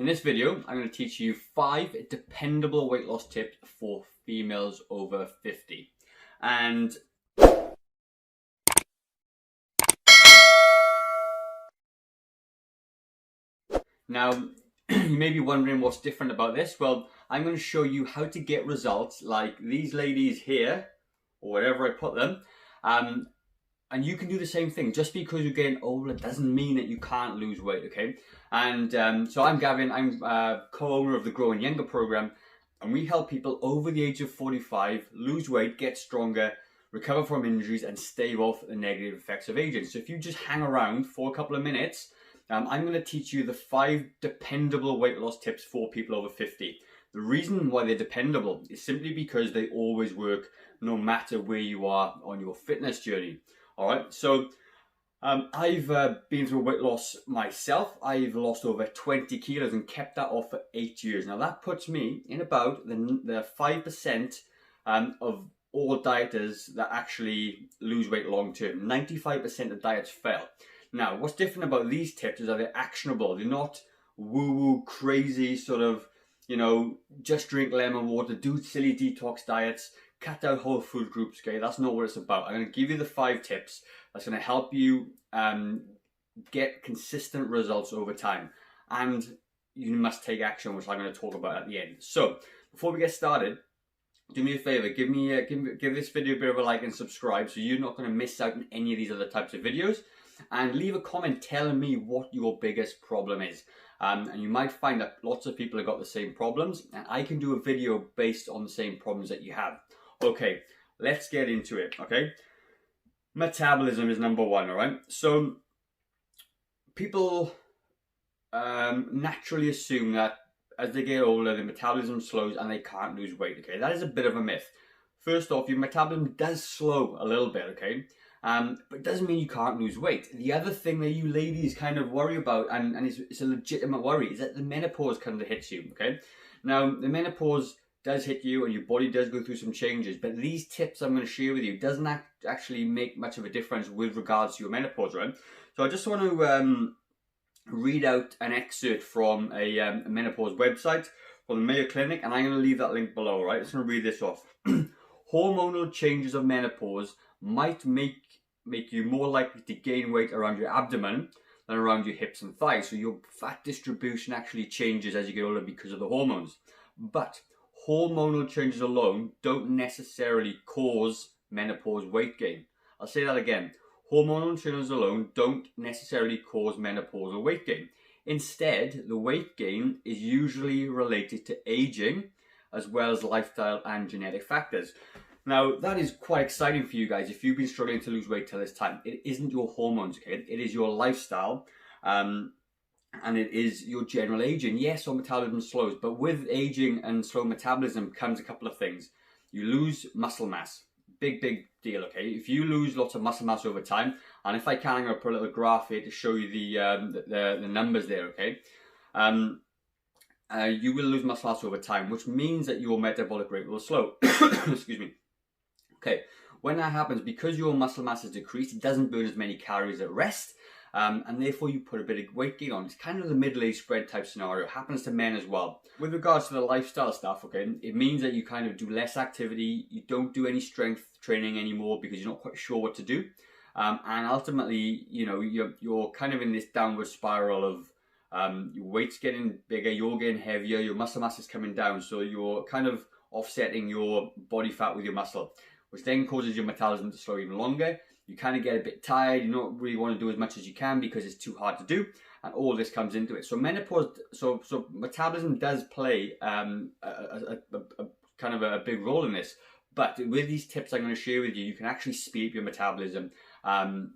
In this video, I'm going to teach you 5 dependable weight loss tips for females over 50. And now, you may be wondering what's different about this. Well, I'm going to show you how to get results like these ladies here, or wherever I put them. And you can do the same thing. Just because you're getting older doesn't mean that you can't lose weight, okay? And so I'm Gavin, I'm co-owner of the Growing Younger program, and we help people over the age of 45 lose weight, get stronger, recover from injuries, and stave off the negative effects of aging. So if you just hang around for a couple of minutes, I'm going to teach you the 5 dependable weight loss tips for people over 50. The reason why they're dependable is simply because they always work no matter where you are on your fitness journey. All right, so I've been through weight loss myself. I've lost over 20 kilos and kept that off for 8 years. Now that puts me in about the 5% of all dieters that actually lose weight long term. 95% of diets fail. Now, what's different about these tips is that they're actionable. They're not woo-woo, crazy sort of, you know, just drink lemon water, do silly detox diets, cut out whole food groups, okay? That's not what it's about. I'm going to give you the 5 tips that's going to help you get consistent results over time. And you must take action, which I'm going to talk about at the end. So, before we get started, do me a favor, give this video a bit of a like and subscribe so you're not going to miss out on any of these other types of videos. And leave a comment telling me what your biggest problem is. And you might find that lots of people have got the same problems, and I can do a video based on the same problems that you have. Okay, let's get into it, okay? Metabolism is number 1, all right? So, people naturally assume that as they get older, their metabolism slows and they can't lose weight, okay? That is a bit of a myth. First off, your metabolism does slow a little bit, okay? But it doesn't mean you can't lose weight. The other thing that you ladies kind of worry about, and it's a legitimate worry, is that the menopause kind of hits you, okay? Now, the menopause does hit you and your body does go through some changes, but these tips I'm going to share with you doesn't actually make much of a difference with regards to your menopause, right? So I just want to read out an excerpt from a menopause website from the Mayo Clinic, and I'm going to leave that link below, right? I'm just going to read this off. Hormonal changes of menopause might make you more likely to gain weight around your abdomen than around your hips and thighs. So your fat distribution actually changes as you get older because of the hormones. But hormonal changes alone don't necessarily cause menopause weight gain. I'll say that again. Hormonal changes alone don't necessarily cause menopausal weight gain. Instead, the weight gain is usually related to aging as well as lifestyle and genetic factors. Now, that is quite exciting for you guys if you've been struggling to lose weight till this time. It isn't your hormones, okay? It is your lifestyle, and it is your general aging. Yes, your metabolism slows, but with aging and slow metabolism comes a couple of things. You lose muscle mass. Big deal, okay? If you lose lots of muscle mass over time, and if I can, I'm going to put a little graph here to show you the numbers there, okay? You will lose muscle mass over time, which means that your metabolic rate will slow. Excuse me. Okay, when that happens, because your muscle mass is decreased, it doesn't burn as many calories at rest, and therefore you put a bit of weight gain on. It's kind of the middle-aged spread type scenario. It happens to men as well. With regards to the lifestyle stuff, okay, it means that you kind of do less activity, you don't do any strength training anymore because you're not quite sure what to do, and ultimately, you know, you're kind of in this downward spiral of your weight's getting bigger, you're getting heavier, your muscle mass is coming down, so you're kind of offsetting your body fat with your muscle, which then causes your metabolism to slow even longer. You kind of get a bit tired, you don't really want to do as much as you can because it's too hard to do, and all this comes into it. So menopause, so metabolism does play a kind of a big role in this, but with these tips I'm going to share with you, you can actually speed up your metabolism and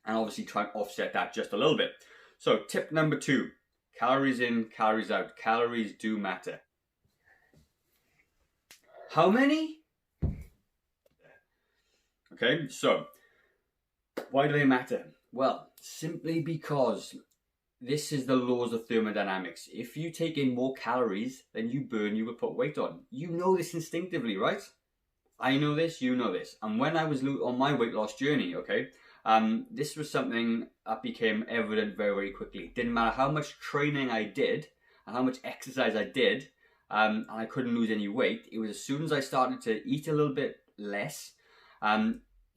obviously try and offset that just a little bit. So tip number 2, calories in, calories out. Calories do matter. How many? Okay, so why do they matter? Well, simply because this is the laws of thermodynamics. If you take in more calories than you burn, you will put weight on. You know this instinctively, right? I know this, you know this. And when I was on my weight loss journey, okay, this was something that became evident very, very quickly. Didn't matter how much training I did, and how much exercise I did, and I couldn't lose any weight, it was as soon as I started to eat a little bit less,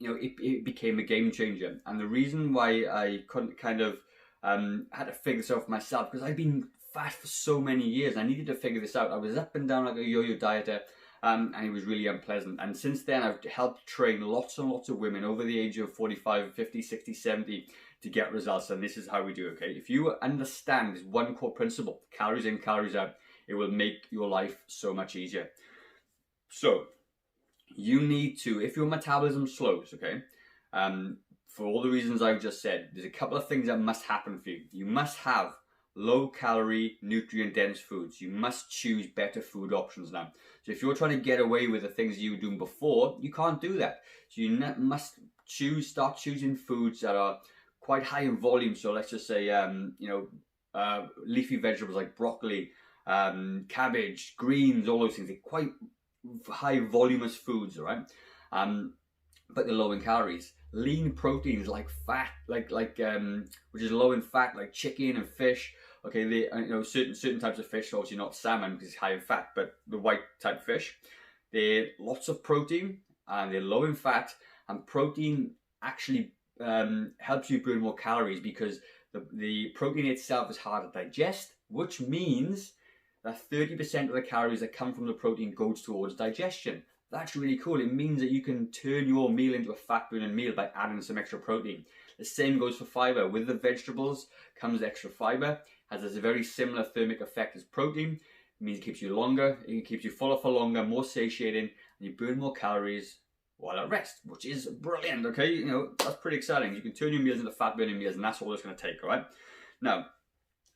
it became a game changer. And the reason why I couldn't kind of had to figure this out for myself, because I've been fat for so many years, I needed to figure this out. I was up and down like a yo-yo dieter, and it was really unpleasant. And since then, I've helped train lots and lots of women over the age of 45, 50, 60, 70 to get results. And this is how we do, okay? If you understand this one core principle, calories in, calories out, it will make your life so much easier. So you need to, if your metabolism slows, okay, for all the reasons I've just said, there's a couple of things that must happen for you. You must have low calorie, nutrient dense foods. You must choose better food options now. So if you're trying to get away with the things you were doing before, you can't do that. So you must start choosing foods that are quite high in volume. So let's just say, leafy vegetables like broccoli, cabbage, greens, all those things. They're quite high voluminous foods, all right? But they're low in calories. Lean proteins like fat, which is low in fat, like chicken and fish. Okay, they certain types of fish, obviously not salmon because it's high in fat, but the white type fish, they're lots of protein and they're low in fat. And protein actually helps you burn more calories because the protein itself is hard to digest, which means that 30% of the calories that come from the protein goes towards digestion. That's really cool. It means that you can turn your meal into a fat burning meal by adding some extra protein. The same goes for fiber. With the vegetables comes extra fiber. Has a very similar thermic effect as protein. It means it keeps you longer, it keeps you fuller for longer, more satiating, and you burn more calories while at rest, which is brilliant, okay? That's pretty exciting. You can turn your meals into fat burning meals, and that's all it's going to take, all right? Now,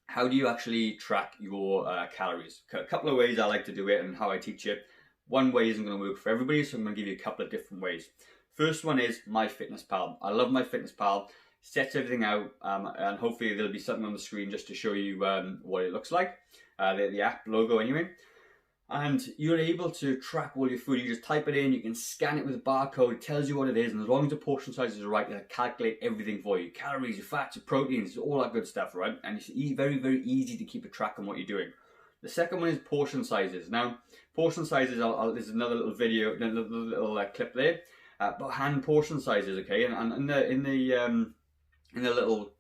how do you actually track your calories? A couple of ways I like to do it and how I teach it. One way isn't going to work for everybody, so I'm going to give you a couple of different ways. First one is MyFitnessPal. I love MyFitnessPal. Sets everything out, and hopefully there'll be something on the screen just to show you what it looks like. The app logo anyway. And you're able to track all your food. You just type it in, you can scan it with a barcode, it tells you what it is, and as long as the portion size is right, it'll calculate everything for you. Calories, your fats, your proteins, all that good stuff, right? And it's very, very easy to keep a track on what you're doing. The second one is portion sizes. Now, portion sizes, there's another little video, another little clip there, but hand portion sizes, okay? And in the little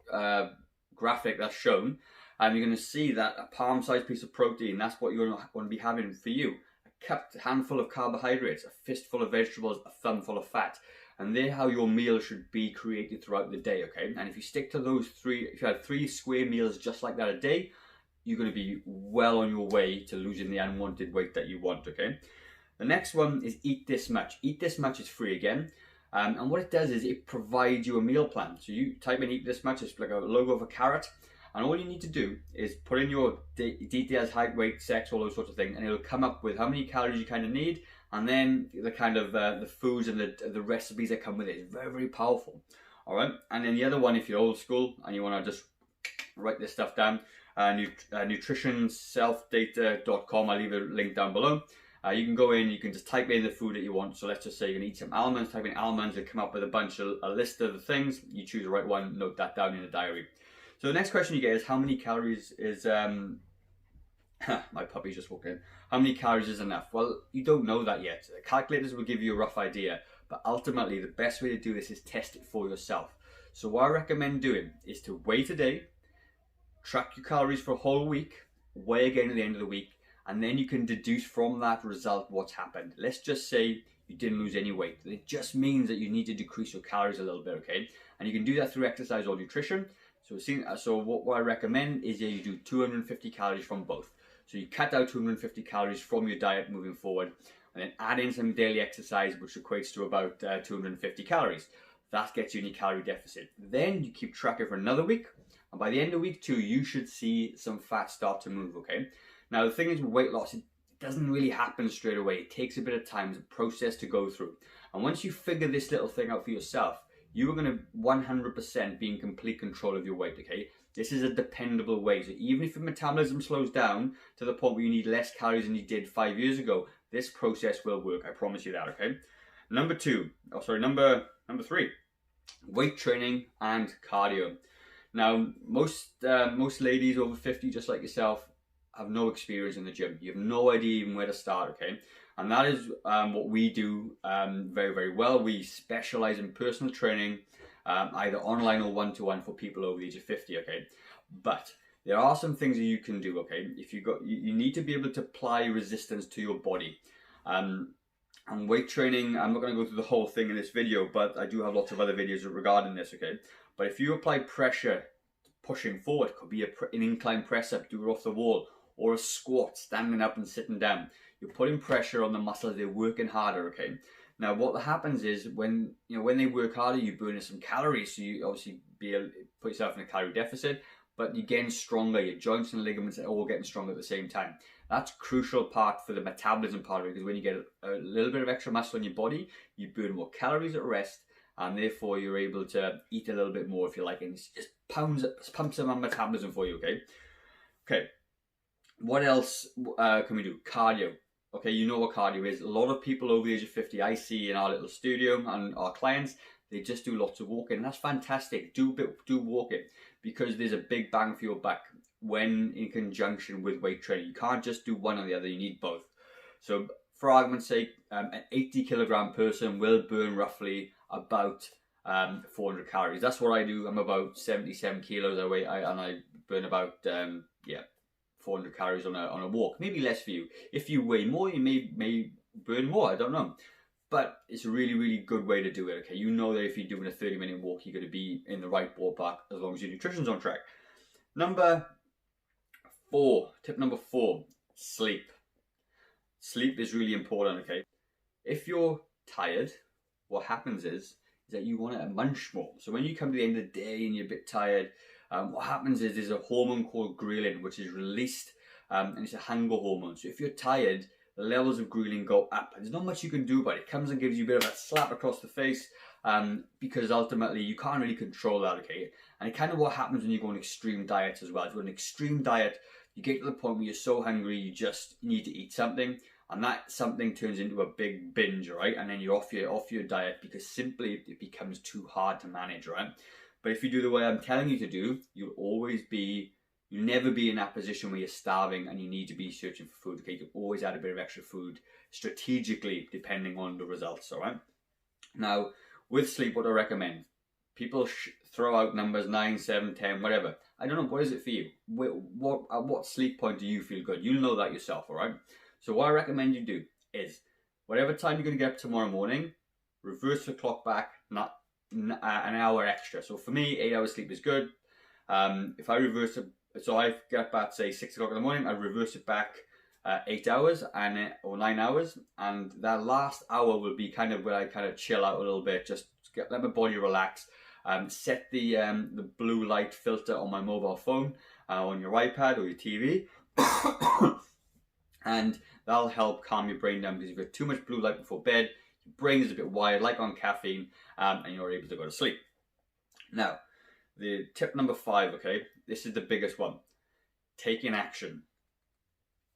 graphic that's shown, you're going to see that a palm-sized piece of protein, that's what you're going to be having for you. A handful of carbohydrates, a fistful of vegetables, a thumbful of fat. And they're how your meal should be created throughout the day, okay? And if you stick to those three, if you have 3 square meals just like that a day, you're going to be well on your way to losing the unwanted weight that you want, okay? The next one is Eat This Much. Eat This Much is free again. And what it does is it provides you a meal plan. So you type in Eat This Much, it's like a logo of a carrot. And all you need to do is put in your details, height, weight, sex, all those sorts of things, and it'll come up with how many calories you kind of need, and then the kind of the foods and the recipes that come with it. It's very, very powerful. All right. And then the other one, if you're old school and you want to just write this stuff down, nutritionselfdata.com. I'll leave a link down below. You can go in, you can just type in the food that you want. So let's just say you're going to eat some almonds, type in almonds, and come up with a list of the things. You choose the right one, note that down in a diary. So the next question you get is how many calories is, my puppy just walked in. How many calories is enough? Well, you don't know that yet. The calculators will give you a rough idea, but ultimately the best way to do this is test it for yourself. So what I recommend doing is to weigh today, track your calories for a whole week, weigh again at the end of the week, and then you can deduce from that result what's happened. Let's just say you didn't lose any weight. It just means that you need to decrease your calories a little bit, okay? And you can do that through exercise or nutrition. So what I recommend is that you do 250 calories from both. So you cut out 250 calories from your diet moving forward, and then add in some daily exercise, which equates to about 250 calories. That gets you in your calorie deficit. Then you keep tracking for another week, and by the end of week 2, you should see some fat start to move, okay? Now, the thing is with weight loss, it doesn't really happen straight away. It takes a bit of time, it's a process to go through. And once you figure this little thing out for yourself, you are going to 100% be in complete control of your weight, okay? This is a dependable way. So even if your metabolism slows down to the point where you need less calories than you did 5 years ago, this process will work. I promise you that, okay? Number 3, weight training and cardio. Now, most ladies over 50, just like yourself, have no experience in the gym. You have no idea even where to start, okay? And that is what we do very, very well. We specialize in personal training, either online or one-to-one for people over the age of 50, okay? But there are some things that you can do, okay? If you need to be able to apply resistance to your body. And weight training, I'm not going to go through the whole thing in this video, but I do have lots of other videos regarding this, okay? But if you apply pressure pushing forward, it could be an incline press up, do it off the wall, or a squat, standing up and sitting down. You're putting pressure on the muscles, they're working harder, okay? Now what happens is when they work harder, you burn some calories, so you obviously be able to put yourself in a calorie deficit, but you're getting stronger, your joints and ligaments are all getting stronger at the same time. That's a crucial part for the metabolism part of it, because when you get a little bit of extra muscle in your body, you burn more calories at rest, and therefore you're able to eat a little bit more if you like, and it just pumps up my metabolism for you, okay? Okay, what else can we do? Cardio. Okay, you know what cardio is. A lot of people over the age of 50 I see in our little studio and our clients, they just do lots of walking, and that's fantastic. Do walking, because there's a big bang for your buck when in conjunction with weight training. You can't just do one or the other, you need both. So for argument's sake, an 80 kilogram person will burn roughly about 400 calories. That's what I do. I'm about 77 kilos and I burn about 400 calories on a walk. Maybe less for you. If you weigh more, you may burn more, I don't know. But it's a really, really good way to do it, okay? You know that if you're doing a 30-minute walk, you're going to be in the right ballpark as long as your nutrition's on track. Tip number 4, sleep. Sleep is really important, okay? If you're tired, what happens is that you want to munch more. So when you come to the end of the day and you're a bit tired, what happens is there's a hormone called ghrelin, which is released, and it's a hunger hormone. So if you're tired, the levels of ghrelin go up. And there's not much you can do about it. It comes and gives you a bit of a slap across the face, because ultimately you can't really control that, okay? And it kind of what happens when you go on extreme diets as well. If you're on an extreme diet, you get to the point where you're so hungry, you just need to eat something, and that something turns into a big binge, right? And then you're off your diet because simply it becomes too hard to manage, right? But if you do the way I'm telling you to do, you'll never be in that position where you're starving and you need to be searching for food. Okay, you can always add a bit of extra food strategically depending on the results, all right? Now, with sleep, what I recommend, people throw out numbers 9, 7, 10, whatever. I don't know, what is it for you? At what sleep point do you feel good? You'll know that yourself, all right? So what I recommend you do is, whatever time you're going to get up tomorrow morning, reverse the clock back, not an hour extra. So for me, 8 hours sleep is good. If I reverse it, so I get back, say 6 o'clock in the morning, I reverse it back 8 hours or 9 hours, and that last hour will be kind of where I kind of chill out a little bit, just let my body relax. Set the blue light filter on my mobile phone, on your iPad or your TV, and that'll help calm your brain down, because if you've got too much blue light before bed, your brain is a bit wired, like on caffeine, and you're able to go to sleep. Now, the tip number 5, okay, this is the biggest one. Taking action.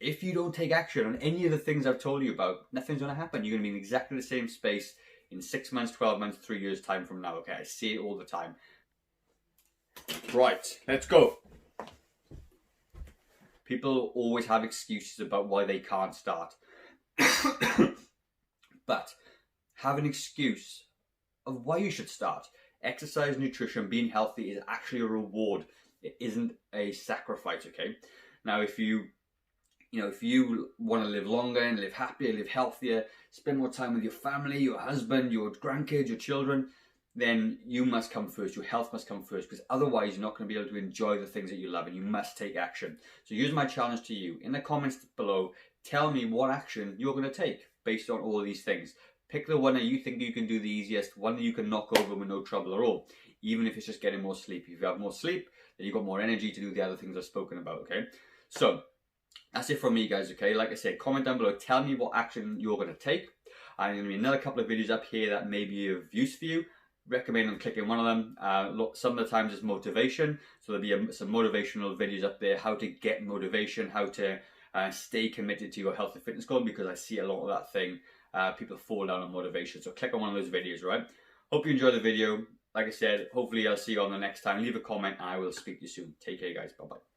If you don't take action on any of the things I've told you about, nothing's going to happen. You're going to be in exactly the same space in 6 months, 12 months, 3 years time from now, okay? I see it all the time. Right, let's go. People always have excuses about why they can't start. But have an excuse of why you should start. Exercise, nutrition, being healthy is actually a reward. It isn't a sacrifice, okay? Now, if you want to live longer and live happier, live healthier, spend more time with your family, your husband, your grandkids, your children, then you must come first. Your health must come first, because otherwise you're not going to be able to enjoy the things that you love, and you must take action. So here's my challenge to you. In the comments below, tell me what action you're going to take based on all these things. Pick the one that you think you can do the easiest, one that you can knock over with no trouble at all, even if it's just getting more sleep. If you have more sleep, then you've got more energy to do the other things I've spoken about, okay? So that's it from me, guys, okay? Like I said, comment down below, tell me what action you're going to take. And there's going to be another couple of videos up here that may be of use for you. Recommend on clicking one of them. Some of the times it's motivation, so there'll be some motivational videos up there, how to get motivation, how to stay committed to your health and fitness goal, because I see a lot of that thing. People fall down on motivation, so click on one of those videos, right? Hope you enjoyed the video. Like I said, hopefully I'll see you on the next time. Leave a comment and I will speak to you soon. Take care, guys. Bye-bye.